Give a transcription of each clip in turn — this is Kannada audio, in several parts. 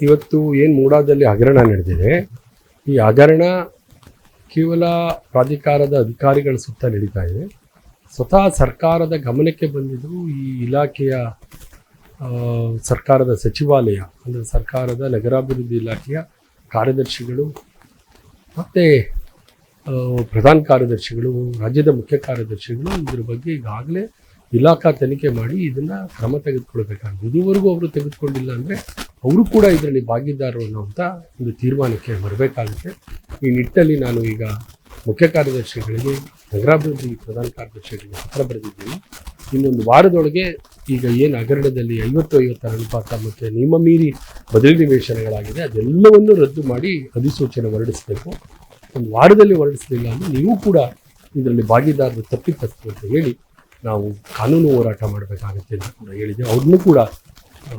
ಇವತ್ತು ಏನು ಮೂಡಾದಲ್ಲಿ ಹಗರಣ ನಡೆದಿದೆ, ಈ ಹಗರಣ ಕೇವಲ ಪ್ರಾಧಿಕಾರದ ಅಧಿಕಾರಿಗಳ ಸುತ್ತ ನಡೀತಾ ಇದೆ. ಸ್ವತಃ ಸರ್ಕಾರದ ಗಮನಕ್ಕೆ ಬಂದಿದ್ದು ಈ ಇಲಾಖೆಯ ಸರ್ಕಾರದ ಸಚಿವಾಲಯ ಅಂದರೆ ಸರ್ಕಾರದ ನಗರಾಭಿವೃದ್ಧಿ ಇಲಾಖೆಯ ಕಾರ್ಯದರ್ಶಿಗಳು ಮತ್ತು ಪ್ರಧಾನ ಕಾರ್ಯದರ್ಶಿಗಳು, ರಾಜ್ಯದ ಮುಖ್ಯ ಕಾರ್ಯದರ್ಶಿಗಳು ಇದ್ರ ಬಗ್ಗೆ ಈಗಾಗಲೇ ಇಲಾಖಾ ತನಿಖೆ ಮಾಡಿ ಇದನ್ನು ಕ್ರಮ ತೆಗೆದುಕೊಳ್ಬೇಕಾಗಿದೆ. ಇದುವರೆಗೂ ಅವರು ತೆಗೆದುಕೊಂಡಿಲ್ಲ ಅಂದರೆ ಅವರು ಕೂಡ ಇದರಲ್ಲಿ ಭಾಗಿದಾರರು ಅನ್ನೋಂಥ ಒಂದು ತೀರ್ಮಾನಕ್ಕೆ ಬರಬೇಕಾಗುತ್ತೆ. ಈ ನಿಟ್ಟಿನಲ್ಲಿ ನಾನು ಈಗ ಮುಖ್ಯ ಕಾರ್ಯದರ್ಶಿಗಳಿಗೆ, ನಗರಾಭಿವೃದ್ಧಿ ಪ್ರಧಾನ ಕಾರ್ಯದರ್ಶಿಗಳಿಗೆ ಪತ್ರ ಬರೆದಿದ್ದೀನಿ. ಇನ್ನೊಂದು ವಾರದೊಳಗೆ ಈಗ ಏನು ಹಗರಣದಲ್ಲಿ 50-50 ಅನುಪಾತ ಮತ್ತು ನಿಯಮ ಮೀರಿ ಬದಲಿ ನಿವೇಶನಗಳಾಗಿದೆ ಅದೆಲ್ಲವನ್ನು ರದ್ದು ಮಾಡಿ ಅಧಿಸೂಚನೆ ಹೊರಡಿಸಬೇಕು. ಒಂದು ವಾರದಲ್ಲಿ ಹೊರಡಿಸಲಿಲ್ಲ ಅಂದರೆ ನೀವು ಕೂಡ ಇದರಲ್ಲಿ ಭಾಗಿದಾರರು ತಪ್ಪಿತಸ್ಥರು ಅಂತ ಹೇಳಿ ನಾವು ಕಾನೂನು ಹೋರಾಟ ಮಾಡಬೇಕಾಗುತ್ತೆ ಅಂತ ಕೂಡ ಹೇಳಿದೆ. ಅವ್ರನ್ನೂ ಕೂಡ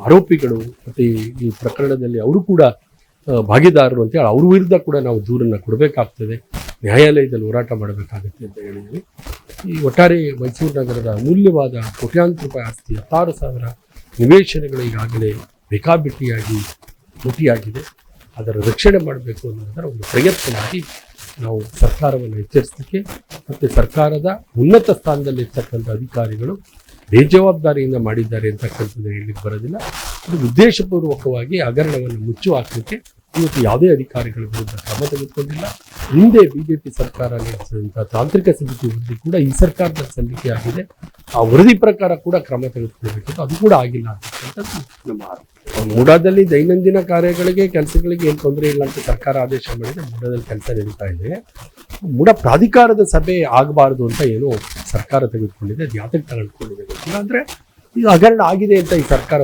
ಆರೋಪಿಗಳು ಮತ್ತು ಈ ಪ್ರಕರಣದಲ್ಲಿ ಅವರು ಕೂಡ ಭಾಗಿದಾರರು ಅಂತೇಳಿ ಅವ್ರ ವಿರುದ್ಧ ಕೂಡ ನಾವು ದೂರನ್ನು ಕೊಡಬೇಕಾಗ್ತದೆ, ನ್ಯಾಯಾಲಯದಲ್ಲಿ ಹೋರಾಟ ಮಾಡಬೇಕಾಗುತ್ತೆ ಅಂತ ಹೇಳಿದ್ವಿ. ಈ ಒಟ್ಟಾರೆ ಮೈಸೂರು ನಗರದ ಅಮೂಲ್ಯವಾದ ಕೋಟ್ಯಾಂತರ ರೂಪಾಯಿ ಆಸ್ತಿ 16,000 ನಿವೇಶನಗಳು ಈಗಾಗಲೇ ಬೇಕಾಬಿಟ್ಟಿಯಾಗಿ ಲೂಟಿಯಾಗಿದೆ. ಅದರ ರಕ್ಷಣೆ ಮಾಡಬೇಕು ಅನ್ನೋದರ ಒಂದು ಪ್ರಯತ್ನವಾಗಿ ನಾವು ಸರ್ಕಾರವನ್ನು ಎಚ್ಚರಿಸಲಿಕ್ಕೆ ಮತ್ತು ಸರ್ಕಾರದ ಉನ್ನತ ಸ್ಥಾನದಲ್ಲಿ ಇರ್ತಕ್ಕಂಥ ಅಧಿಕಾರಿಗಳು ಬೇಜವಾಬ್ದಾರಿಯಿಂದ ಮಾಡಿದ್ದಾರೆ ಅಂತಕ್ಕಂಥದ್ದು ಹೇಳಲಿಕ್ಕೆ ಬರೋದಿಲ್ಲ. ಇದು ಉದ್ದೇಶಪೂರ್ವಕವಾಗಿ ಹಗರಣವನ್ನು ಮುಚ್ಚು ಹಾಕಲಿಕ್ಕೆ ಇವತ್ತು ಯಾವುದೇ ಅಧಿಕಾರಿಗಳ ವಿರುದ್ಧ ಕ್ರಮ ತೆಗೆದುಕೊಂಡಿಲ್ಲ. ಹಿಂದೆ ಬಿಜೆಪಿ ಸರ್ಕಾರ ನಡೆಸಿದಂಥ ತಾಂತ್ರಿಕ ಸಮಿತಿ ವರದಿ ಕೂಡ ಈ ಸರ್ಕಾರದ ಸಲ್ಲಿಕೆ ಆಗಿದೆ. ಆ ವರದಿ ಪ್ರಕಾರ ಕೂಡ ಕ್ರಮ ತೆಗೆದುಕೊಳ್ಬೇಕಿತ್ತು, ಅದು ಕೂಡ ಆಗಿಲ್ಲ ಅಂತಕ್ಕಂಥದ್ದು ನಮ್ಮ ಆರೋಪ. ಮೂಡಾದಲ್ಲಿ ದೈನಂದಿನ ಕಾರ್ಯಗಳಿಗೆ ಕೆಲಸಗಳಿಗೆ ಏನು ತೊಂದರೆ ಇಲ್ಲ ಅಂತ ಸರ್ಕಾರ ಆದೇಶ ಮಾಡಿದೆ. ಮೂಡಾದಲ್ಲಿ ಕೆಲಸ ನಡೀತಾ ಇದೆ. ಮೂಡ ಪ್ರಾಧಿಕಾರದ ಸಭೆ ಆಗಬಾರ್ದು ಅಂತ ಏನೋ ಸರ್ಕಾರ ತೆಗೆದುಕೊಂಡಿದೆ. ಅದು ಯಾತಕ್ಕೆ ತೆಗೆದುಕೊಂಡಿದೆ ಗೊತ್ತಿಲ್ಲ. ಅಂದರೆ ಇದು ಹಗರಣ ಆಗಿದೆ ಅಂತ ಈ ಸರ್ಕಾರ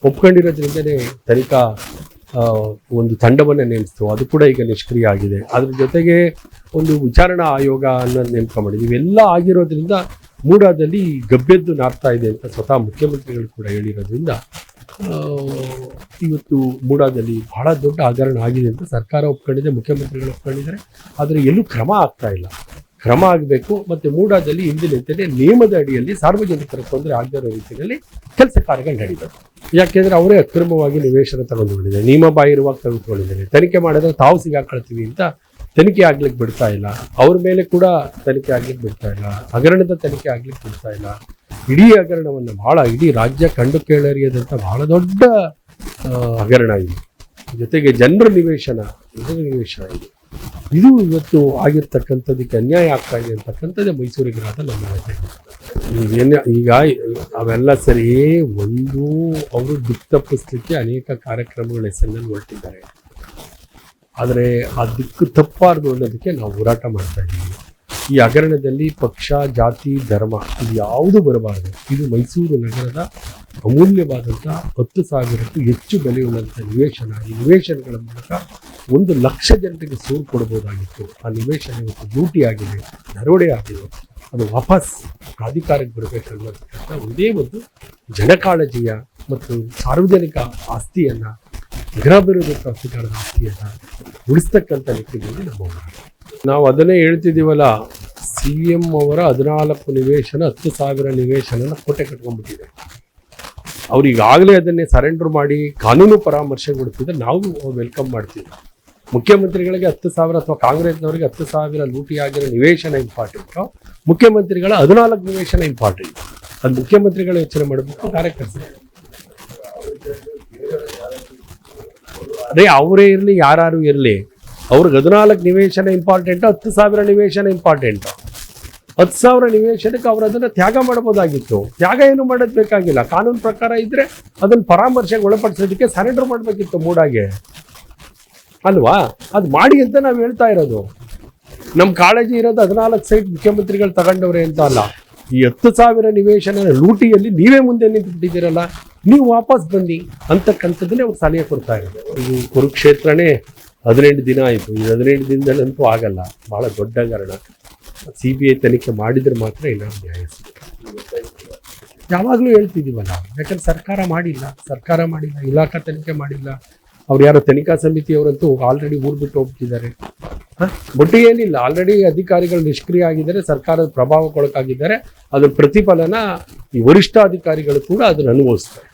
ಒಪ್ಕೊಂಡಿರೋದ್ರಿಂದಲೇ ತನಿಖಾ ಒಂದು ತಂಡವನ್ನು ನೇಮಿಸ್ತು. ಅದು ಕೂಡ ಈಗ ನಿಷ್ಕ್ರಿಯ ಆಗಿದೆ. ಅದ್ರ ಜೊತೆಗೆ ಒಂದು ವಿಚಾರಣಾ ಆಯೋಗ ಅನ್ನೋದು ನೇಮಕ ಮಾಡಿದ್ವಿ. ಇವೆಲ್ಲ ಆಗಿರೋದ್ರಿಂದ ಮೂಡಾದಲ್ಲಿ ಗಬ್ಬೆದ್ದು ನಾರ್ತಾ ಇದೆ ಅಂತ ಸ್ವತಃ ಮುಖ್ಯಮಂತ್ರಿಗಳು ಕೂಡ ಹೇಳಿರೋದ್ರಿಂದ ಇವತ್ತು ಮೂಡಾದಲ್ಲಿ ಬಹಳ ದೊಡ್ಡ ಹಗರಣ ಆಗಿದೆ ಅಂತ ಸರ್ಕಾರ ಒಪ್ಕೊಂಡಿದೆ, ಮುಖ್ಯಮಂತ್ರಿಗಳು ಒಪ್ಕೊಂಡಿದ್ದಾರೆ. ಆದರೆ ಎಲ್ಲೂ ಕ್ರಮ ಆಗ್ತಾ ಇಲ್ಲ. ಕ್ರಮ ಆಗಬೇಕು. ಮತ್ತು ಮೂಡಾದಲ್ಲಿ ಇಂದಿನಂತೆ ನಿಯಮದ ಅಡಿಯಲ್ಲಿ ಸಾರ್ವಜನಿಕರ ತೊಂದರೆ ಆಗದಿರೋ ರೀತಿಯಲ್ಲಿ ಕೆಲಸ ಕಾರ್ಯಗಳು ನಡೀತದೆ. ಯಾಕೆಂದರೆ ಅವರೇ ಅಕ್ರಮವಾಗಿ ನಿವೇಶನ ತಗೊಂಡುಕೊಂಡಿದ್ದಾರೆ, ನಿಯಮ ಬಾಹಿರವಾಗಿ ತೆಗೆದುಕೊಂಡಿದ್ದಾರೆ. ತನಿಖೆ ಮಾಡಿದ್ರೆ ತಾವು ಸಿಗಾಕೊಳ್ತೀವಿ ಅಂತ ತನಿಖೆ ಆಗ್ಲಿಕ್ಕೆ ಬಿಡ್ತಾ ಇಲ್ಲ. ಅವ್ರ ಮೇಲೆ ಕೂಡ ತನಿಖೆ ಆಗ್ಲಿಕ್ಕೆ ಬಿಡ್ತಾ ಇಲ್ಲ. ಹಗರಣದ ತನಿಖೆ ಆಗ್ಲಿಕ್ಕೆ ಬಿಡ್ತಾ ಇಲ್ಲ. ಇಡೀ ಹಗರಣವನ್ನು ಇಡೀ ರಾಜ್ಯ ಕಂಡು ಕೇಳರಿಯದಂಥ ಬಹಳ ದೊಡ್ಡ ಹಗರಣ ಇದು. ಜೊತೆಗೆ ಜನರ ನಿವೇಶನ ಇದು ಇದು ಇವತ್ತು ಆಗಿರ್ತಕ್ಕಂಥದ್ದಕ್ಕೆ ಅನ್ಯಾಯ ಆಗ್ತಾ ಇದೆ ಅಂತಕ್ಕಂಥದ್ದೇ ಮೈಸೂರಿಗಿರಾದ ನಮ್ಮ ಈಗ ಅವೆಲ್ಲ ಸರಿ. ಒಂದು ಅವರು ದಿಕ್ಕು ತಪ್ಪಿಸ್ಲಿಕ್ಕೆ ಅನೇಕ ಕಾರ್ಯಕ್ರಮಗಳ ಹೆಸರಿನಲ್ಲಿ ಹೊರಟಿದ್ದಾರೆ. ಆದರೆ ಆ ದಿಕ್ಕು ತಪ್ಪಾರ್ದು ಅನ್ನೋದಕ್ಕೆ ನಾವು ಹೋರಾಟ ಮಾಡ್ತಾ ಇದ್ದೀವಿ. ಈ ಹಗರಣದಲ್ಲಿ ಪಕ್ಷ, ಜಾತಿ, ಧರ್ಮ ಇದು ಯಾವುದು ಬರಬಾರದು. ಇದು ಮೈಸೂರು ನಗರದ ಅಮೂಲ್ಯವಾದಂಥ 10,000ಕ್ಕೂ ಹೆಚ್ಚು ಬೆಲೆಯುಳ್ಳಂಥ ನಿವೇಶನ. ಈ ನಿವೇಶನಗಳ ಮೂಲಕ 1,00,000 ಜನರಿಗೆ ಸೂರು ಕೊಡ್ಬೋದಾಗಿತ್ತು. ಆ ನಿವೇಶನ ಇವತ್ತು ಲೂಟಿ ಆಗಿದೆ, ದರೋಡೆ ಆಗಿದೆ. ಅದು ವಾಪಸ್ ಪ್ರಾಧಿಕಾರಕ್ಕೆ ಬರಬೇಕನ್ನೋದಕ್ಕಂಥ ಒಂದೇ ಒಂದು ಜನಕಾಳಜಿಯ ಮತ್ತು ಸಾರ್ವಜನಿಕ ಆಸ್ತಿಯನ್ನು, ನಗರಾಭಿವೃದ್ಧಿ ಪ್ರಾಧಿಕಾರದ ಆಸ್ತಿಯನ್ನು ಉಳಿಸ್ತಕ್ಕಂಥ ನಿಟ್ಟಿನಲ್ಲಿ ನಾವು ಅದನ್ನೇ ಹೇಳ್ತಿದ್ದೀವಲ್ಲ. CM ಅವರ 14 ನಿವೇಶನ 10,000 ನಿವೇಶನ ಕೋಟೆ ಕಟ್ಕೊಂಡ್ಬಿಟ್ಟಿದೆ. ಅವ್ರು ಈಗಾಗಲೇ ಅದನ್ನೇ ಸರೆಂಡರ್ ಮಾಡಿ ಕಾನೂನು ಪರಾಮರ್ಶೆ ಕೊಡ್ತಿದ್ರೆ ನಾವು ವೆಲ್ಕಮ್ ಮಾಡ್ತೀವಿ. ಮುಖ್ಯಮಂತ್ರಿಗಳಿಗೆ 10,000 ಅಥವಾ ಕಾಂಗ್ರೆಸ್ನವರಿಗೆ 10,000 ಲೂಟಿ ಆಗಿರೋ ನಿವೇಶನ ಇಂಪಾರ್ಟೆಂಟು, ಮುಖ್ಯಮಂತ್ರಿಗಳ 14 ನಿವೇಶನ ಇಂಪಾರ್ಟೆಂಟ್. ಅದು ಮುಖ್ಯಮಂತ್ರಿಗಳು ಯೋಚನೆ ಮಾಡಬೇಕು, ಕಾರ್ಯಕರ್ತರು. ಅದೇ ಅವರೇ ಇರಲಿ, ಯಾರು ಇರಲಿ, ಅವ್ರಿಗೆ 14 ನಿವೇಶನ ಇಂಪಾರ್ಟೆಂಟು, 10,000 ನಿವೇಶನ ಇಂಪಾರ್ಟೆಂಟು. 10,000 ನಿವೇಶನಕ್ಕೆ ಅವರು ಅದನ್ನು ತ್ಯಾಗ ಮಾಡ್ಬೋದಾಗಿತ್ತು. ತ್ಯಾಗ ಏನು ಮಾಡೋದು ಬೇಕಾಗಿಲ್ಲ. ಕಾನೂನು ಪ್ರಕಾರ ಇದ್ದರೆ ಅದನ್ನು ಪರಾಮರ್ಶೆಗೆ ಒಳಪಡಿಸೋದಕ್ಕೆ ಸರೆಂಡರ್ ಮಾಡಬೇಕಿತ್ತು ಮೂಡಾಗೆ, ಅಲ್ವಾ? ಅದು ಮಾಡಿ ಅಂತ ನಾವು ಹೇಳ್ತಾ ಇರೋದು. ನಮ್ಮ ಕಾಳಜಿ ಇರೋದು 14 ಸೈಟ್ ಮುಖ್ಯಮಂತ್ರಿಗಳು ತಗೊಂಡವ್ರೆ ಅಂತ ಅಲ್ಲ. ಈ 10,000 ನಿವೇಶನ ಲೂಟಿಯಲ್ಲಿ ನೀವೇ ಮುಂದೆ ನಿಂತುಬಿಟ್ಟಿದ್ದೀರಲ್ಲ, ನೀವು ವಾಪಸ್ ಬನ್ನಿ ಅಂತಕ್ಕಂಥದ್ದನ್ನೇ ಅವ್ರು ಸಲಹೆ ಕೊಡ್ತಾ ಇರೋದು. ಇದು ಕುರುಕ್ಷೇತ್ರನೇ 18 ದಿನ ಆಯಿತು. ಈ 18 ದಿನದಲ್ಲಂತೂ ಆಗಲ್ಲ. ಭಾಳ ದೊಡ್ಡ ಹಗರಣ. CBI ತನಿಖೆ ಮಾಡಿದ್ರೆ ಮಾತ್ರ ಏನಾದ್ರು ನ್ಯಾಯ ಸಿಗುತ್ತೆ. ಯಾವಾಗಲೂ ಹೇಳ್ತಿದ್ದೀವಲ್ಲ, ಯಾಕಂದ್ರೆ ಸರ್ಕಾರ ಮಾಡಿಲ್ಲ, ಇಲಾಖಾ ತನಿಖೆ ಮಾಡಿಲ್ಲ. ಅವ್ರು ಯಾರೋ ತನಿಖಾ ಸಮಿತಿಯವರಂತೂ ಆಲ್ರೆಡಿ ಊರು ಬಿಟ್ಟು ಹೋಗ್ತಿದ್ದಾರೆ. ಬಟ್ ಏನಿಲ್ಲ, ಆಲ್ರೆಡಿ ಅಧಿಕಾರಿಗಳು ನಿಷ್ಕ್ರಿಯ ಆಗಿದ್ದಾರೆ, ಸರ್ಕಾರದ ಪ್ರಭಾವಕ್ಕೊಳಗಾಗಿದ್ದಾರೆ. ಅದ್ರ ಪ್ರತಿಫಲನ ಈ ವರಿಷ್ಠ ಅಧಿಕಾರಿಗಳು ಕೂಡ ಅದನ್ನು ಅನುಭವಿಸ್ತಾರೆ.